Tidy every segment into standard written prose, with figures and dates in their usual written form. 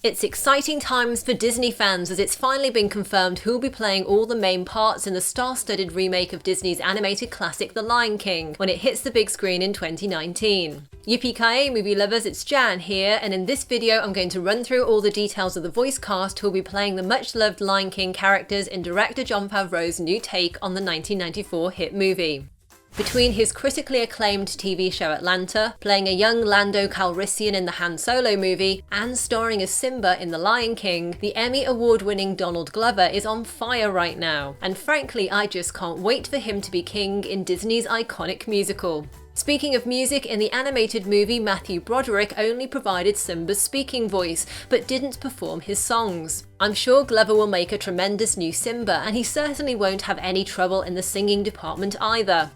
It's exciting times for Disney fans as it's finally been confirmed who'll be playing all the main parts in the star-studded remake of Disney's animated classic The Lion King when it hits the big screen in 2019. Yippee-ki-yay movie lovers, it's Jan here, and in this video I'm going to run through all the details of the voice cast who'll be playing the much-loved Lion King characters in director Jon Favreau's new take on the 1994 hit movie. Between his critically acclaimed TV show Atlanta, playing a young Lando Calrissian in the Han Solo movie, and starring as Simba in The Lion King, the Emmy award-winning Donald Glover is on fire right now, and frankly I just can't wait for him to be king in Disney's iconic musical. Speaking of music, in the animated movie Matthew Broderick only provided Simba's speaking voice, but didn't perform his songs. I'm sure Glover will make a tremendous new Simba, and he certainly won't have any trouble in the singing department either.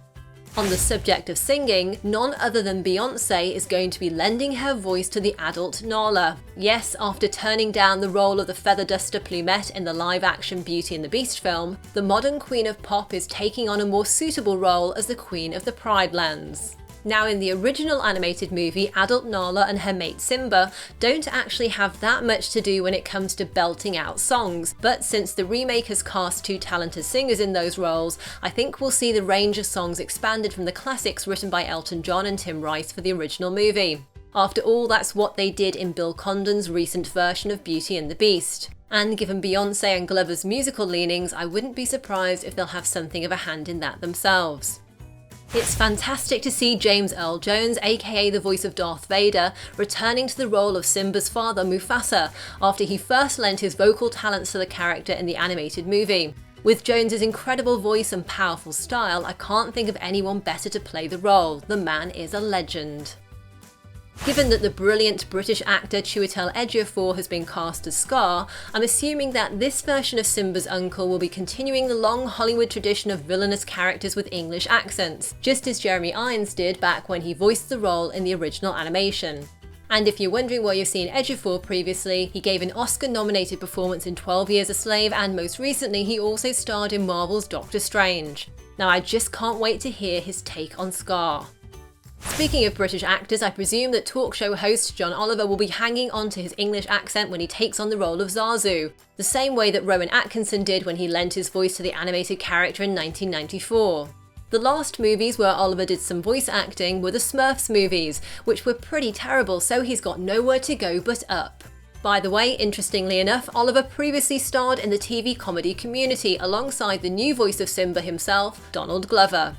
On the subject of singing, none other than Beyoncé is going to be lending her voice to the adult Nala. Yes, after turning down the role of the feather duster Plumette in the live-action Beauty and the Beast film, the modern Queen of Pop is taking on a more suitable role as the Queen of the Pride Lands. Now, in the original animated movie, adult Nala and her mate Simba don't actually have that much to do when it comes to belting out songs, but since the remake has cast two talented singers in those roles, I think we'll see the range of songs expanded from the classics written by Elton John and Tim Rice for the original movie. After all, that's what they did in Bill Condon's recent version of Beauty and the Beast. And given Beyoncé and Glover's musical leanings, I wouldn't be surprised if they'll have something of a hand in that themselves. It's fantastic to see James Earl Jones, aka the voice of Darth Vader, returning to the role of Simba's father Mufasa after he first lent his vocal talents to the character in the animated movie. With Jones's incredible voice and powerful style, I can't think of anyone better to play the role. The man is a legend. Given that the brilliant British actor Chiwetel Ejiofor has been cast as Scar, I'm assuming that this version of Simba's uncle will be continuing the long Hollywood tradition of villainous characters with English accents, just as Jeremy Irons did back when he voiced the role in the original animation. And if you're wondering where you've seen Ejiofor previously, he gave an Oscar-nominated performance in 12 Years a Slave, and most recently he also starred in Marvel's Doctor Strange. Now I just can't wait to hear his take on Scar. Speaking of British actors, I presume that talk show host John Oliver will be hanging on to his English accent when he takes on the role of Zazu, the same way that Rowan Atkinson did when he lent his voice to the animated character in 1994. The last movies where Oliver did some voice acting were the Smurfs movies, which were pretty terrible, so he's got nowhere to go but up. By the way, interestingly enough, Oliver previously starred in the TV comedy Community alongside the new voice of Simba himself, Donald Glover.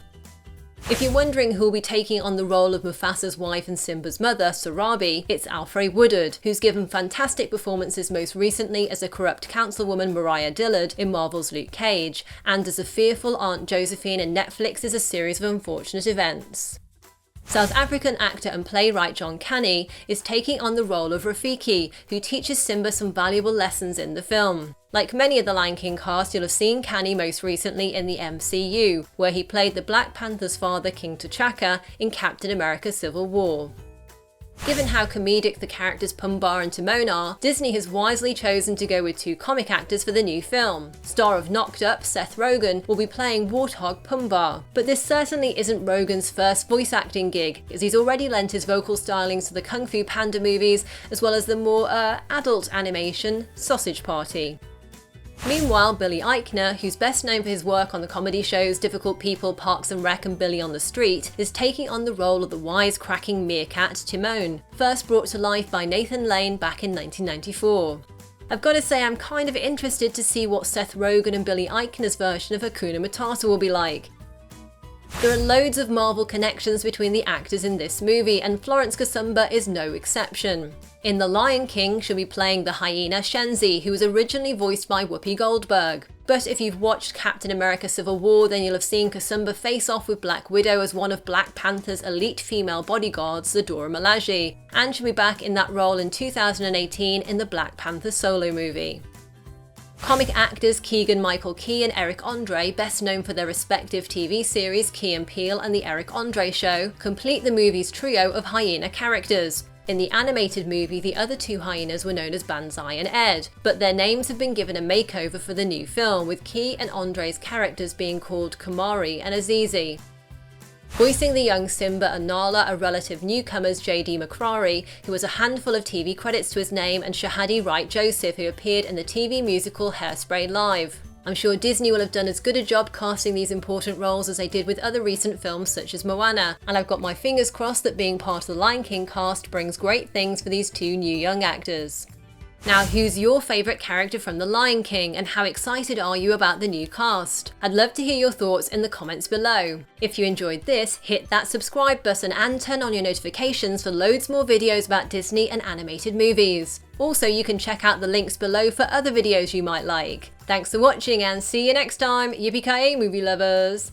If you're wondering who'll be taking on the role of Mufasa's wife and Simba's mother, Sarabi, it's Alfre Woodard, who's given fantastic performances most recently as a corrupt councilwoman Mariah Dillard in Marvel's Luke Cage, and as a fearful Aunt Josephine in Netflix's A Series of Unfortunate Events. South African actor and playwright John Kani is taking on the role of Rafiki, who teaches Simba some valuable lessons in the film. Like many of the Lion King cast, you'll have seen Kani most recently in the MCU, where he played the Black Panther's father King T'Chaka in Captain America Civil War. Given how comedic the characters Pumbaa and Timon are, Disney has wisely chosen to go with two comic actors for the new film. Star of Knocked Up, Seth Rogen, will be playing Warthog Pumbaa. But this certainly isn't Rogen's first voice acting gig, as he's already lent his vocal stylings to the Kung Fu Panda movies, as well as the more adult animation Sausage Party. Meanwhile, Billy Eichner, who's best known for his work on the comedy shows Difficult People, Parks and Rec and Billy on the Street, is taking on the role of the wisecracking meerkat Timon, first brought to life by Nathan Lane back in 1994. I've got to say I'm kind of interested to see what Seth Rogen and Billy Eichner's version of Hakuna Matata will be like. There are loads of Marvel connections between the actors in this movie, and Florence Kasumba is no exception. In The Lion King, she'll be playing the hyena Shenzi, who was originally voiced by Whoopi Goldberg. But if you've watched Captain America Civil War, then you'll have seen Kasumba face off with Black Widow as one of Black Panther's elite female bodyguards, the Dora Milaje, and she'll be back in that role in 2018 in the Black Panther solo movie. Comic actors Keegan-Michael Key and Eric Andre, best known for their respective TV series Key and Peele and The Eric Andre Show, complete the movie's trio of hyena characters. In the animated movie, the other two hyenas were known as Banzai and Ed, but their names have been given a makeover for the new film, with Key and Andre's characters being called Kamari and Azizi. Voicing the young Simba and Nala are relative newcomers JD McCrary, who has a handful of TV credits to his name, and Shahadi Wright Joseph, who appeared in the TV musical Hairspray Live. I'm sure Disney will have done as good a job casting these important roles as they did with other recent films such as Moana, and I've got my fingers crossed that being part of the Lion King cast brings great things for these two new young actors. Now, who's your favourite character from The Lion King, and how excited are you about the new cast? I'd love to hear your thoughts in the comments below. If you enjoyed this, hit that subscribe button and turn on your notifications for loads more videos about Disney and animated movies. Also, you can check out the links below for other videos you might like. Thanks for watching and see you next time, yippee-ki-yay movie lovers!